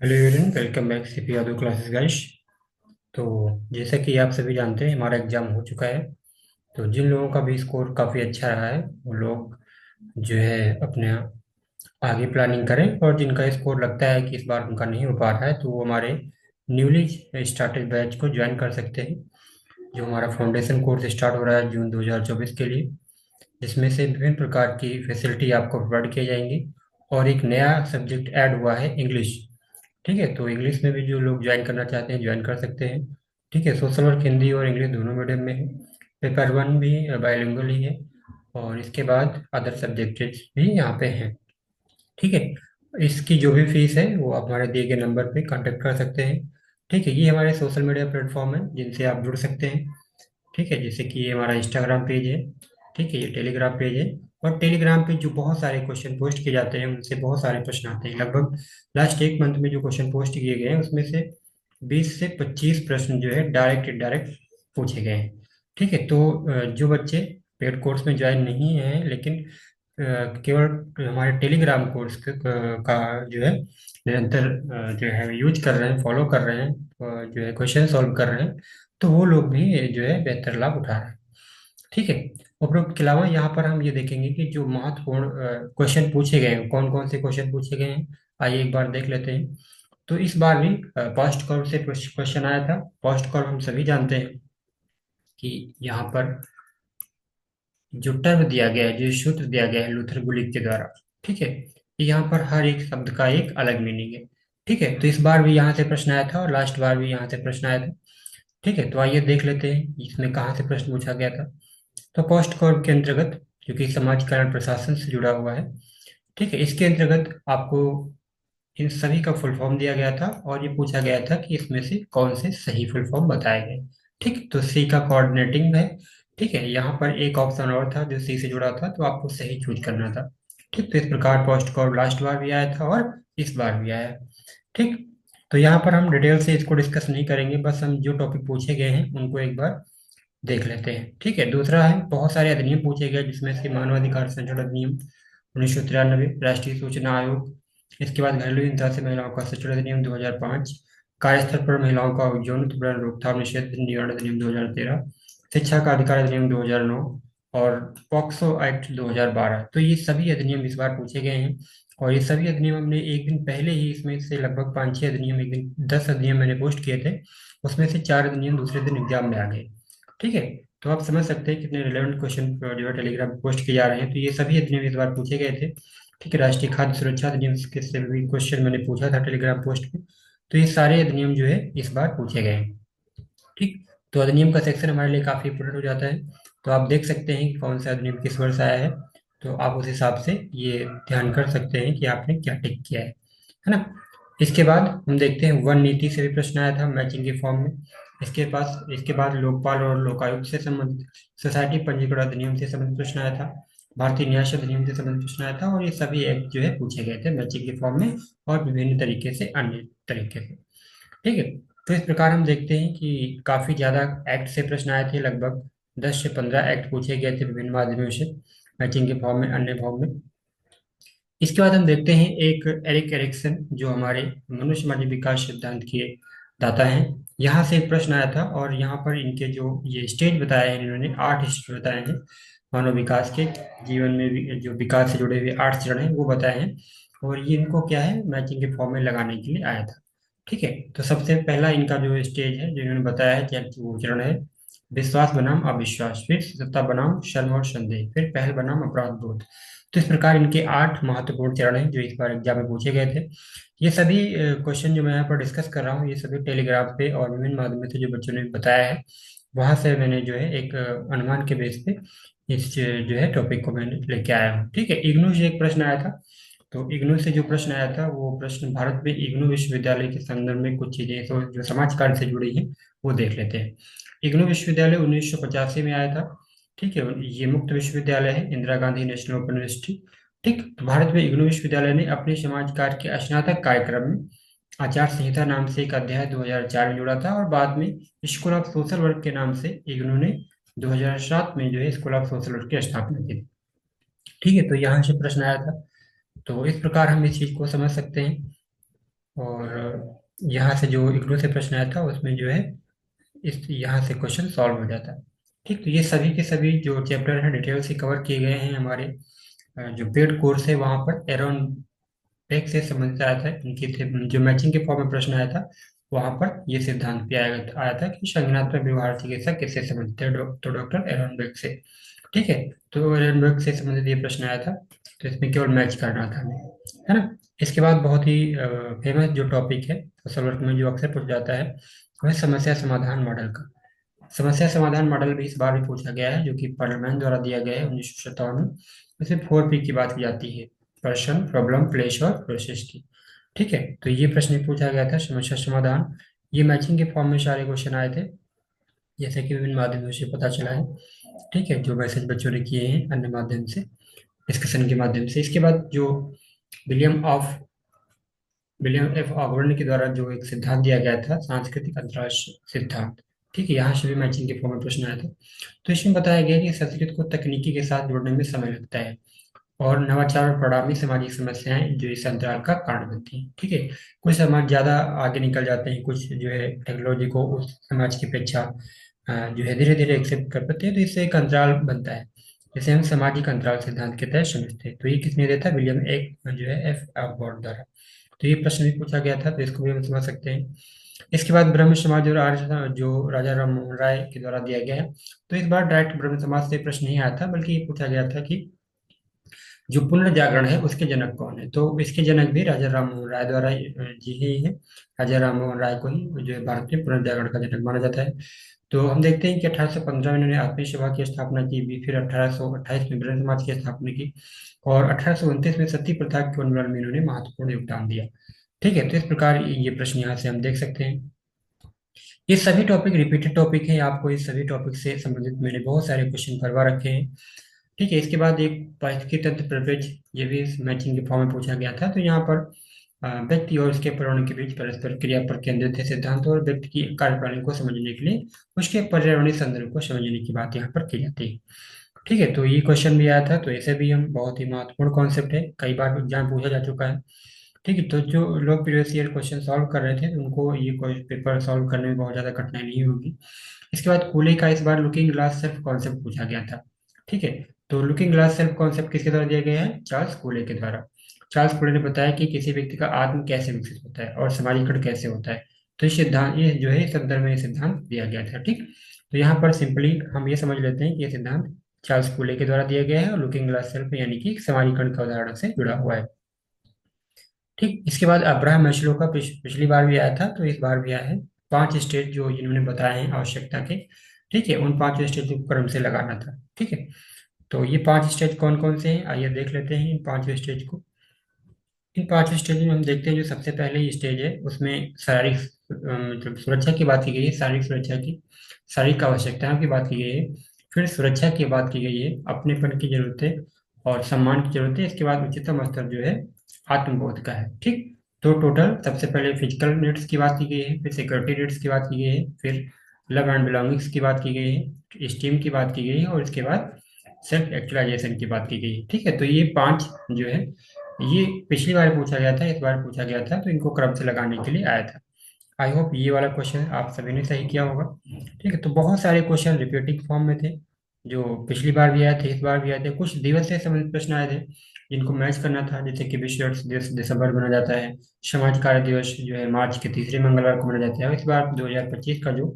Hello everyone, welcome back CP Yadav classes guys. तो जैसा कि आप सभी जानते हैं, हमारा एग्जाम हो चुका है। तो जिन लोगों का भी स्कोर काफ़ी अच्छा रहा है वो लोग जो है अपने आगे प्लानिंग करें, और जिनका स्कोर लगता है कि इस बार उनका नहीं हो पा रहा है तो वो हमारे न्यूली स्टार्टेड बैच को ज्वाइन कर सकते हैं, जो हमारा फाउंडेशन कोर्स स्टार्ट हो रहा है जून 2024 के लिए, जिसमें से विभिन्न प्रकार की फैसिलिटी आपको प्रोवाइड की जाएंगी। और एक नया सब्जेक्ट ऐड हुआ है, इंग्लिश। ठीक है, तो इंग्लिश में भी जो लोग ज्वाइन करना चाहते हैं ज्वाइन कर सकते हैं। ठीक है, सोशल वर्क हिंदी और इंग्लिश दोनों मीडियम में है। पेपर वन भी बाइलिंगुअल ही है। और इसके बाद अदर सब्जेक्ट्स भी यहाँ पे हैं। ठीक है, इसकी जो भी फीस है वो आप हमारे दिए गए नंबर पे कांटेक्ट कर सकते हैं। ठीक है, ये हमारे सोशल मीडिया प्लेटफॉर्म है जिनसे आप जुड़ सकते हैं। ठीक है, जैसे कि ये हमारा इंस्टाग्राम पेज है। ठीक है, ये टेलीग्राम पेज है। और टेलीग्राम पे जो बहुत सारे क्वेश्चन पोस्ट किए जाते हैं उनसे बहुत सारे प्रश्न आते हैं। लगभग लास्ट एक मंथ में जो क्वेश्चन पोस्ट किए गए हैं उसमें से 20 से 25 प्रश्न जो है डायरेक्ट इनडायरेक्ट पूछे गए हैं। ठीक है, तो जो बच्चे पेड कोर्स में ज्वाइन नहीं हैं लेकिन केवल हमारे टेलीग्राम कोर्स का जो है निरंतर जो है यूज कर रहे हैं, फॉलो कर रहे हैं, जो है क्वेश्चन सॉल्व कर रहे हैं, तो वो लोग भी जो है बेहतर लाभ उठा रहे हैं। ठीक है, उपरोक्त के अलावा यहाँ पर हम ये देखेंगे कि जो महत्वपूर्ण क्वेश्चन पूछे गए हैं, कौन कौन से क्वेश्चन पूछे गए हैं, आइए एक बार देख लेते हैं। तो इस बार भी फर्स्ट कर्व से क्वेश्चन आया था। फर्स्ट कर्व हम सभी जानते हैं कि यहाँ पर जो टर्म दिया गया है, जो सूत्र दिया गया है लूथर गुलिक के द्वारा। ठीक है, यहाँ पर हर एक शब्द का एक अलग मीनिंग है। ठीक है, तो इस बार भी यहाँ से प्रश्न आया था और लास्ट बार भी यहाँ से प्रश्न आया था। ठीक है, तो आइए देख लेते हैं इसमें कहाँ से प्रश्न पूछा गया था। तो पोस्ट कॉर्प के अंतर्गत, जो कि समाज कल्याण प्रशासन से जुड़ा हुआ है, ठीक है, इसके अंतर्गत आपको इन सभी का फुल फॉर्म दिया गया था और ये पूछा गया था कि इसमें से कौन से सही फुल फॉर्म बताए गए। ठीक, तो सी का कोऑर्डिनेटिंग है। ठीक है, यहाँ पर एक ऑप्शन और था जो सी से जुड़ा था, तो आपको सही चूज करना था। ठीक, तो इस प्रकार पोस्ट कॉर्प लास्ट बार भी आया था और इस बार भी आया। ठीक, तो यहाँ पर हम डिटेल से इसको डिस्कस नहीं करेंगे, बस हम जो टॉपिक पूछे गए हैं उनको एक बार देख लेते हैं। ठीक है, दूसरा है बहुत सारे अधिनियम पूछे गए जिसमें से मानवाधिकार संरक्षण अधिनियम 1993, राष्ट्रीय सूचना आयोग, इसके बाद घरेलू हिंसा से महिलाओं का संरक्षण अधिनियम 2005, कार्यस्थल पर महिलाओं का यौन उत्पीड़न रोकथाम निषेध निवारण अधिनियम 2013, शिक्षा का अधिकार अधिनियम 2009 और पॉक्सो एक्ट 2012। तो ये सभी अधिनियम इस बार पूछे गए हैं। और ये सभी अधिनियम हमने एक दिन पहले ही, इसमें से लगभग 5-6 अधिनियम, एक दिन 10 अधिनियम मैंने पोस्ट किए थे, उसमें से 4 अधिनियम दूसरे दिन एग्जाम में आ गए। ठीक है, तो आप समझ सकते हैं कितने रिलेवेंट क्वेश्चन जो है टेलीग्राम पे पोस्ट किए जा रहे हैं। तो ये सभी अधिनियम इस बार पूछे गए थे। ठीक है, राष्ट्रीय खाद्य सुरक्षा अधिनियम के से भी क्वेश्चन मैंने पूछा था टेलीग्राम पोस्ट पे। तो ये सारे अधिनियम जो है इस बार पूछे गए हैं। ठीक, तो अधिनियम का सेक्शन हमारे लिए काफी इंपोर्टेंट हो जाता है। तो आप देख सकते हैं कि कौन सा अधिनियम किस वर्ष आया है। तो आप उस हिसाब से ये ध्यान कर सकते हैं कि आपने क्या टिक किया है ना। इसके बाद हम देखते हैं वन नीति से भी प्रश्न आया था मैचिंग के फॉर्म में। इसके बाद लोकपाल और लोकायुक्त से संबंधित, सोसाइटी पंजीकरण अधिनियम से संबंधित प्रश्न आया था, भारतीय न्याय अधिनियम से संबंधित प्रश्न आया था, और ये सभी एक्ट जो है पूछे गए थे मैचिंग के फॉर्म में और विभिन्न तरीके से, अन्य तरीके से। ठीक है, तो इस प्रकार हम देखते हैं कि काफी ज्यादा एक्ट से प्रश्न आए थे। लगभग 10 से 15 एक्ट पूछे गए थे विभिन्न माध्यमों से, मैचिंग के फॉर्म में, अन्य फॉर्म में। इसके बाद हम देखते हैं एक एरिक एरिक्सन, जो हमारे मनुष्य समाजी विकास सिद्धांत के दाता हैं। यहाँ से एक प्रश्न आया था और यहाँ पर इनके जो ये स्टेज बताए हैं, इन्होंने 8 स्टेज बताए हैं मानव विकास के। जीवन में भी जो विकास से जुड़े हुए 8 चरण हैं वो बताए हैं, और ये इनको क्या है मैचिंग के फॉर्म में लगाने के लिए आया था। ठीक है, तो सबसे पहला इनका जो स्टेज है जो इन्होंने बताया है, वो चरण है विश्वास बनाम अविश्वास, फिर सत्ता बनाम शर्म और संदेह, फिर पहल बनाम अपराध बोध। तो इस प्रकार इनके 8 महत्वपूर्ण चरण हैं जो इस बार एग्जाम में पूछे गए थे। ये सभी क्वेश्चन जो मैं यहाँ पर डिस्कस कर रहा हूँ, ये सभी टेलीग्राम पे और विभिन्न माध्यमों से जो बच्चों ने बताया है, वहां से मैंने जो है एक अनुमान के बेस पे इस जो है टॉपिक को मैंने लेके आया हूँ। ठीक है, इग्नू से एक प्रश्न आया था। तो इग्नू से जो प्रश्न आया था वो प्रश्न, भारत में इग्नू विश्वविद्यालय के संदर्भ में कुछ चीजें तो जो समाज कार्य से जुड़ी हैं वो देख लेते हैं। इग्नू विश्वविद्यालय 1985 में आया था। ठीक है, ये मुक्त विश्वविद्यालय है, Indira Gandhi national open university. ठीक, तो भारत में इग्नू विश्वविद्यालय ने अपने समाज कार्य के स्नातक कार्यक्रम में आचार संहिता नाम से एक अध्याय 2004 में जोड़ा था, और बाद में स्कूल ऑफ सोशल वर्क के नाम से इग्नू ने 2007 में जो है स्कूल ऑफ सोशल वर्क की स्थापना की। ठीक है, तो यहाँ से प्रश्न आया था। तो इस प्रकार हम इस चीज को समझ सकते हैं। और यहाँ से जो इग्नू से प्रश्न आया था उसमें जो है इस यहाँ से क्वेश्चन सॉल्व हो जाता है। ठीक, तो ये सभी के सभी जो चैप्टर हैं डिटेल से कवर किए गए हैं हमारे जो पेड कोर्स है वहाँ पर। एरोन एक से संबंधित आया था, इनकी जो मैचिंग के फॉर्म में प्रश्न आया था वहां पर ये सिद्धांत भी आया था कि संज्ञानात्मक व्यवहार चिकित्सा किससे संबंधित है, तो डॉक्टर एरनबर्ग से। ठीक है, तो एरनबर्ग से संबंधित ये प्रश्न आया था, तो इसमें केवल मैच करना था हमें, है ना। इसके बाद बहुत ही फेमस जो टॉपिक है सोशल वर्क में जो अक्सर पूछा जाता है वह समस्या समाधान मॉडल का। समस्या समाधान मॉडल भी इस बार भी पूछा गया है, जो कि पार्लियामेंट द्वारा दिया गया है 1957 में। इसमें 4P की बात की जाती है, पर्सन, प्रॉब्लम, प्लेस और प्रोसेस की। ठीक है, तो ये प्रश्न भी पूछा गया था समस्या समाधान। ये मैचिंग के फॉर्म में सारे क्वेश्चन आए थे, जैसे कि विभिन्न माध्यमों से पता चला है। ठीक है, जो मैसेज बच्चों ने किए हैं अन्य माध्यम से, डिस्कशन के माध्यम से। इसके बाद जो William of William F Auburn के द्वारा जो एक सिद्धांत दिया गया था, सांस्कृतिक अंतराल सिद्धांत। ठीक है, यहाँ से भी मैचिंग के फॉर्म में प्रश्न आया था। तो इसमें बताया गया कि संस्कृत को तकनीकी के साथ जोड़ने में समय लगता है, और नवाचार और परिणामी सामाजिक समस्याएं जो इस अंतराल का कारण बनती हैं। ठीक है, कुछ समाज ज्यादा आगे निकल जाते हैं, कुछ जो है टेक्नोलॉजी को उस समाज की अपेक्षा जो है धीरे धीरे एक्सेप्ट कर पाते हैं, तो इससे एक अंतराल बनता है, जिसे हम सामाजिक अंतराल सिद्धांत के तहत समझते हैं। तो ये किसने दिया था? विलियम एक जो है एफ अबॉट द्वारा। तो ये प्रश्न भी पूछा गया था, तो इसको भी हम समझ सकते हैं। इसके बाद ब्रह्म समाज और आर्य समाज जो राजा राम मोहन राय के द्वारा दिया गया है। तो इस बार डायरेक्ट ब्रह्म समाज से प्रश्न नहीं आया था, बल्कि ये पूछा गया था कि जो पुनर्जागरण है उसके जनक कौन है। तो इसके जनक भी राजा राम मोहन राय द्वारा जी ही है। राजा राम मोहन राय को ही जो है भारत में पुनर्जागरण का जनक माना जाता है। तो हम देखते हैं कि 1815 में इन्होंने आत्मीय सभा की स्थापना की भी, फिर 1828 में ब्रह्म समाज की स्थापना की, और 1829 में सती प्रथा के उन्मूलन में इन्होंने महत्वपूर्ण योगदान दिया। ठीक है, तो इस प्रकार ये प्रश्न यहाँ से हम देख सकते हैं। ये सभी टॉपिक रिपीटेड टॉपिक है, आपको इस सभी टॉपिक से संबंधित मैंने बहुत सारे क्वेश्चन करवा रखे हैं। ठीक है, इसके बाद एक पारिस्थितिकी तंत्र प्रवेश, ये भी इस मैचिंग के फॉर्म में पूछा गया था। तो यहाँ पर व्यक्ति और उसके पर्यावरण के बीच परस्पर क्रिया पर केंद्रित है सिद्धांत, और व्यक्ति की कार्यप्रणाली को समझने के लिए उसके पर्यावरणीय संदर्भ को समझने की बात यहाँ पर की जाती है। ठीक है, तो ये क्वेश्चन भी आया था, तो ऐसे भी हम बहुत ही महत्वपूर्ण कॉन्सेप्ट है, कई बार एग्जाम पूछा जा चुका है। ठीक है, तो जो लोग प्रीवियस ईयर क्वेश्चन सॉल्व कर रहे थे उनको ये पेपर सॉल्व करने में बहुत ज़्यादा कठिनाई नहीं होगी। इसके बाद कूले का इस बार लुकिंग ग्लास सेल्फ कॉन्सेप्ट पूछा गया था। ठीक है, तो लुकिंग ग्लास सेल्फ कॉन्सेप्ट किसके द्वारा दिया गया है? चार्ल्स कूले के द्वारा। चार्ल्स कूले ने बताया कि किसी व्यक्ति का आत्म कैसे विकसित होता है और समाजीकरण कैसे होता है। तो इस सिद्धांत, ये जो है इस संदर्भ में ये सिद्धांत दिया गया था। ठीक, तो यहाँ पर सिंपली हम ये समझ लेते हैं कि ये सिद्धांत चार्ल्स कूले के द्वारा दिया गया है, और लुकिंग ग्लास सेल्फ यानी कि समाजीकरण का उदाहरण से जुड़ा हुआ है। ठीक, इसके बाद अब्राहम मैस्लो का पिछली बार भी आया था, तो इस बार भी आया है। 5 स्टेज जो इन्होंने बताए हैं आवश्यकता के। ठीक है, उन 5 स्टेज को क्रम से लगाना था। ठीक है, तो ये 5 स्टेज कौन कौन से हैं आइए देख लेते हैं इन 5 स्टेज को। इन 5 स्टेज में हम देखते हैं जो सबसे पहले स्टेज है उसमें शारीरिक मतलब सुरक्षा की बात की गई है, शारीरिक सुरक्षा की, शारीरिक आवश्यकताओं की बात की गई है। फिर सुरक्षा की बात की गई है, अपनेपन की जरूरतें और सम्मान की जरूरतें। इसके बाद उच्चतम स्तर जो है आत्मबोध का है। ठीक, तो टोटल सबसे पहले फिजिकल नीड्स की बात की गई है, फिर सिक्योरिटी नीड्स की बात की गई है, फिर लव एंड बिलोंगिंग्स की बात की गई है, स्टीम की बात की गई है, और इसके बाद सेल्फ एक्चुअलाइजेशन की बात की गई है। ठीक है, तो ये 5 जो है ये पिछली बार पूछा गया था, इस बार पूछा गया था, तो इनको क्रम से लगाने के लिए आया था। आई होप ये वाला क्वेश्चन आप सभी ने सही किया होगा। ठीक है, तो बहुत सारे क्वेश्चन रिपीटिंग फॉर्म में थे, जो पिछली बार भी आए थे, इस बार भी आए थे। कुछ दिवस से संबंधित प्रश्न आए थे जिनको मैच करना था, जैसे कि विश्व एड्स दिवस दिसंबर में मनाया जाता है, समाज कार्य दिवस जो है मार्च के तीसरे मंगलवार को मनाया जाता है, और इस बार 2025 का जो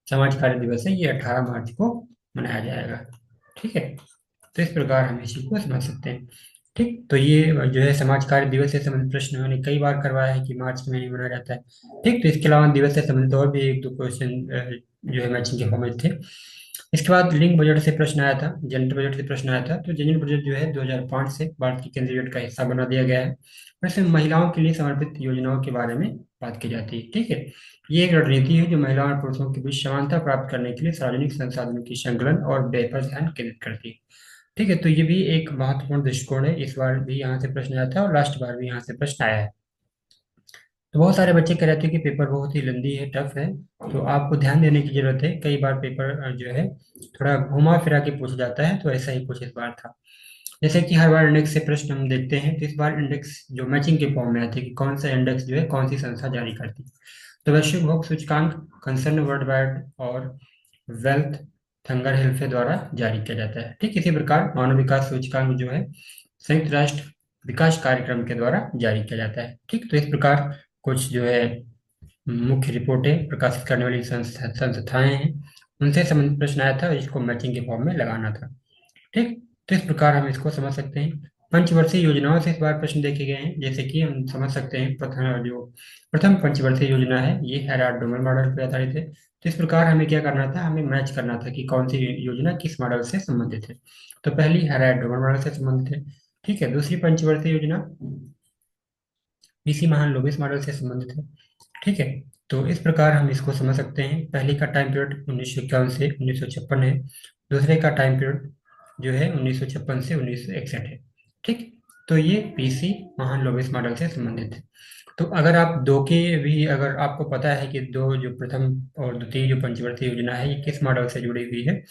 समाज कार्य दिवस है ये 18 मार्च को मनाया जाएगा। ठीक है, तो इस प्रकार हम इसी को समझ सकते हैं। ठीक, तो ये जो है समाज कार्य दिवस से संबंधित प्रश्न मैंने कई बार करवाया है कि मार्च के महीने में मनाया जाता है। ठीक, तो इसके अलावा दिवस से संबंधित और भी एक दो क्वेश्चन जो है मैचिंग के फॉर्मेट थे। इसके बाद लिंग बजट से प्रश्न आया था, जेंडर बजट से प्रश्न आया था। तो जेंडर बजट जो है 2005 से भारत के केंद्रीय बजट का हिस्सा बना दिया गया है, और इसमें महिलाओं के लिए समर्पित योजनाओं के बारे में बात की जाती है। ठीक है, ये एक रणनीति है जो महिलाओं और पुरुषों के बीच समानता प्राप्त करने के लिए सार्वजनिक संसाधनों की संकलन और व्यय पर ध्यान केंद्रित करती है। ठीक है, तो ये भी एक महत्वपूर्ण दृष्टिकोण है, इस बार भी यहाँ से प्रश्न आया था और लास्ट बार भी यहाँ से प्रश्न आया है। तो बहुत सारे बच्चे कह रहे थे कि पेपर बहुत ही लंबी है, टफ है, तो आपको ध्यान देने की जरूरत है। कई बार पेपर जो है थोड़ा घुमा फिरा के पूछा जाता है, तो ऐसा ही कुछ इस बार था। जैसे कि हर बार इंडेक्स से प्रश्न हम देखते हैं, तो इस बार इंडेक्स जो मैचिंग के फॉर्म में आते हैं कि कौन सा इंडेक्स जो है कौन सी संस्था जारी करती है। तो वैश्विक भोग सूचकांक कंसर्न वर्ल्ड वाइड और वेल्थ थंगर हिल्फे द्वारा जारी किया जाता है। ठीक इसी प्रकार मानव विकास सूचकांक जो है संयुक्त राष्ट्र विकास कार्यक्रम के द्वारा जारी किया जाता है। ठीक, तो इस प्रकार कुछ जो है मुख्य रिपोर्टें प्रकाशित करने वाली संस्थाएं हैं, उनसे संबंधित प्रश्न आया था, इसको मैचिंग के फॉर्म में लगाना था। ठीक, तो इस प्रकार हम इसको समझ सकते हैं। पंचवर्षीय योजनाओं से इस बार प्रश्न देखे गए हैं, जैसे कि हम समझ सकते हैं प्रथम पंचवर्षीय योजना है, ये हैराल्ड डोमर मॉडल पर आधारित है। तो इस प्रकार हमें क्या करना था, हमें मैच करना था कि कौन सी योजना किस मॉडल से संबंधित है। तो पहली हैराल्ड डोमर मॉडल से संबंधित है। ठीक है, दूसरी पंचवर्षीय योजना बीसी महान लोबिस मॉडल से संबंधित है। ठीक है, तो इस प्रकार हम इसको समझ सकते हैं। पहले का टाइम पीरियड 1951 से 1956 है, दूसरे का टाइम पीरियड जो है 1956 से 1961 है। ठीक, तो ये पीसी महान लोबिस मॉडल से संबंधित है। तो अगर आप दो के भी, अगर आपको पता है कि दो जो प्रथम और द्वितीय जो पंचवर्ती योजना है ये किस मॉडल से जुड़ी हुई है,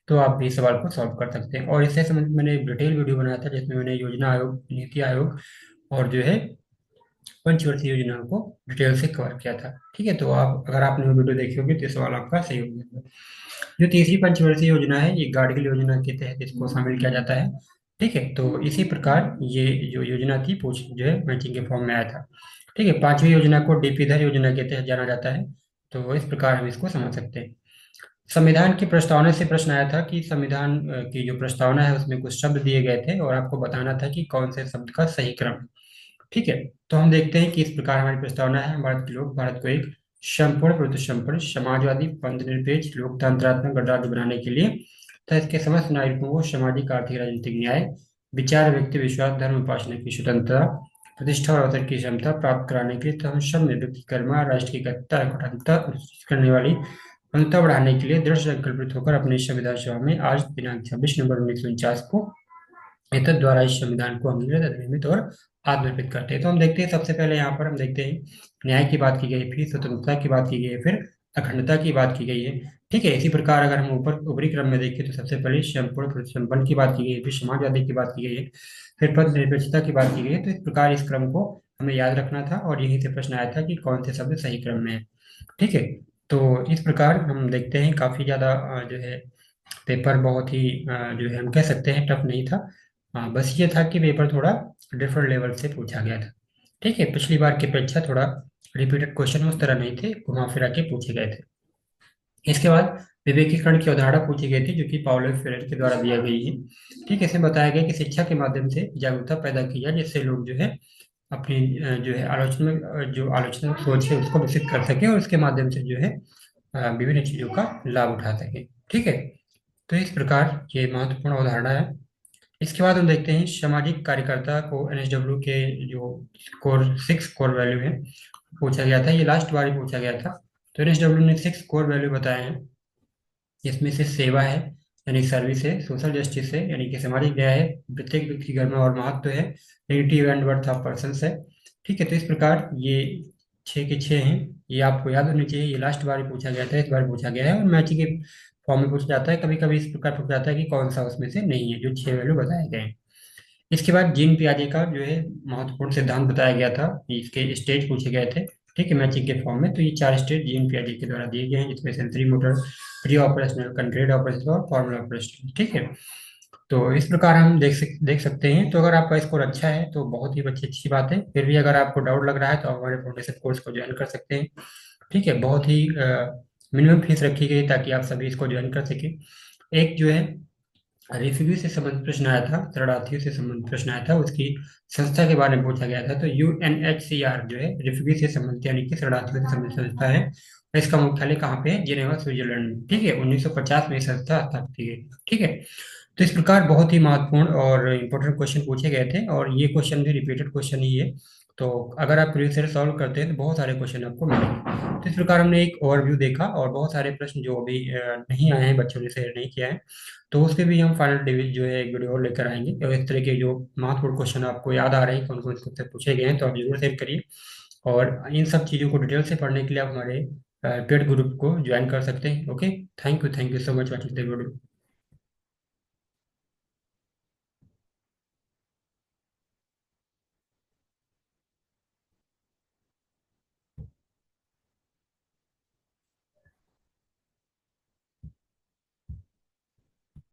तो आप भी सवाल को सॉल्व कर सकते हैं। और इससे संबंधित मैंने एक डिटेल वीडियो बनाया था, जिसमें मैंने योजना आयोग, नीति आयोग और जो है पंचवर्ती योजना को डिटेल से कवर किया था। ठीक है, तो आप, अगर आपने वो वीडियो देखी होगी तो ये सवाल आपका सही हो जाएगा। जो तीसरी पंचवर्षीय योजना है, ये गाडगिल योजना के तहत इसको शामिल किया जाता है। ठीक है, तो इसी प्रकार ये जो योजना थी पूछ जो है मैचिंग के फॉर्म में आया था। ठीक है, पांचवी योजना को डीपीधर योजना के तहत जाना जाता है। तो इस प्रकार हम इसको समझ सकते हैं। संविधान की प्रस्तावना से प्रश्न आया था कि संविधान की जो प्रस्तावना है उसमें कुछ शब्द दिए गए थे और आपको बताना था कि कौन से शब्द का सही क्रम है। ठीक है, तो हम देखते हैं कि इस प्रकार हमारी प्रस्तावना है। भारत के लोग भारत को एक संपूर्ण प्रभुत्व संपन्न समाजवादी पंथनिरपेक्ष लोकतंत्रात्मक गणराज्य बनाने के लिए तथा इसके समस्त नागरिकों को सामाजिक आर्थिक राजनीतिक न्याय, विचार व्यक्ति विश्वास धर्म उपासना की स्वतंत्रता, प्रतिष्ठा और अवसर की क्षमता प्राप्त कराने के लिए तथा हम सब में व्यक्ति कर्मा राष्ट्र की एकता और अखंडता सुनिश्चित करने वाली क्षमता बढ़ाने के लिए दृढ़ संकल्पित होकर अपने संविधान सभा में आज दिनांक 26 नवंबर 1949 को एतद द्वारा इस संविधान को अंगीकृत अधिनियमित और आत्मनिर्भर करते हैं। तो हम देखते हैं, सबसे पहले यहाँ पर हम देखते हैं न्याय की बात की गई, फिर स्वतंत्रता की बात की गई है, फिर अखंडता की बात की गई है। ठीक है, इसी प्रकार अगर हम ऊपर ऊपरी क्रम में देखें तो सबसे पहले संपूर्ण संपन्न की बात की गई है, फिर समाजवादी की बात की गई है, फिर पद निरपेक्षता की बात की गई है। तो इस प्रकार इस क्रम को हमें याद रखना था और यहीं से प्रश्न आया था कि कौन से शब्द सही क्रम में है। ठीक है, तो इस प्रकार हम देखते हैं काफी ज्यादा जो है पेपर बहुत ही जो है हम कह सकते हैं टफ नहीं था। बस ये था कि पेपर थोड़ा डिफरेंट लेवल से पूछा गया था। ठीक है, पिछली बार की अपेक्षा थोड़ा रिपीटेड क्वेश्चन उस तरह नहीं थे, घुमा फिरा के पूछे गए थे। इसके बाद विवेकीकरण की अवधारणा पूछी गई थी, जो कि पाउलो फ्रेरे के द्वारा दिया गई है। ठीक है, इसमें बताया गया कि शिक्षा के माध्यम से जागरूकता पैदा की जाए, जिससे लोग जो है अपनी जो है जो आलोचनात्मक सोच है उसको विकसित कर सके और उसके माध्यम से जो है विभिन्न चीजों का लाभ उठा सके। ठीक है, तो इस प्रकार ये महत्वपूर्ण अवधारणा है। इसके बाद हम देखते हैं सामाजिक कार्यकर्ता को एनएसडब्ल्यू के जो कोर वैल्यू है पूछा गया था, ये लास्ट बार ही पूछा गया था। तो एनएसडब्ल्यू ने 6 कोर वैल्यू बताए हैं। इसमें से सेवा है, यानी सर्विस है, सोशल जस्टिस है, यानी कि सामाजिक न्याय है, प्रत्येक व्यक्ति की गरिमा और महत्व है, dignity and worth of person है। ठीक है, तो इस प्रकार ये 6 के 6 हैं, ये आपको याद होनी चाहिए। ये लास्ट बार ही पूछा गया था, इस बार पूछा गया है और मैचिंग के फॉर्म में पूछा जाता है। कभी कभी इस प्रकार पूछा जाता है कि कौन सा उसमें से नहीं है, जो 6 वैल्यू बताए गए हैं। इसके बाद जीन पियाजे का जो है महत्वपूर्ण सिद्धांत बताया गया था, इसके स्टेज पूछे गए थे। ठीक है, मैचिंग के फॉर्म में। तो ये 4 स्टेज जीन पियाजे के द्वारा दिए गए हैं, जिसमें sensory motor, pre operational, controlled operational और फॉर्मल ऑपरेशनल। ठीक है, तो इस प्रकार हम देख सकते हैं। तो अगर आपका स्कोर अच्छा है तो बहुत ही अच्छी अच्छी बात है। फिर भी अगर आपको डाउट लग रहा है तो आप हमारे फाउंडेशन कोर्स को ज्वाइन कर सकते हैं। ठीक है, बहुत ही मिनिमम फीस रखी गई ताकि आप सभी इसको ज्वाइन कर सकें। एक जो है रिफ्यूजी से संबंधित प्रश्न आया था, शरणार्थियों से संबंधित प्रश्न आया था, उसकी संस्था के बारे में पूछा गया था। तो यूएनएचसीआर जो है रिफ्यूजी से संबंधित यानी कि शरणार्थियों से संबंधित संस्था है। इसका मुख्यालय कहाँ पे है? जिनेवा, स्विट्जरलैंड में। ठीक है, 1950 में ये संस्था स्थापित की गई। ठीक है, तो इस प्रकार बहुत ही महत्वपूर्ण और इम्पोर्टेंट क्वेश्चन पूछे गए थे और ये क्वेश्चन भी रिपीटेड क्वेश्चन ही है। तो अगर आप प्रीवियस ईयर सॉल्व करते हैं तो बहुत सारे क्वेश्चन आपको मिलेंगे। तो इस प्रकार हमने एक ओवरव्यू देखा और बहुत सारे प्रश्न जो अभी नहीं आए हैं, बच्चों ने शेयर नहीं किया है, तो उसके भी हम फाइनल डिवीज जो है एक वीडियो और लेकर आएंगे। और इस तरह के जो महत्वपूर्ण क्वेश्चन आपको याद आ रहे हैं कौन कौन से पूछे गए हैं, तो आप जरूर शेयर करिए। और इन सब चीज़ों को डिटेल से पढ़ने के लिए आप हमारे पेड ग्रुप को ज्वाइन कर सकते हैं। Okay, thank you so much watching the video.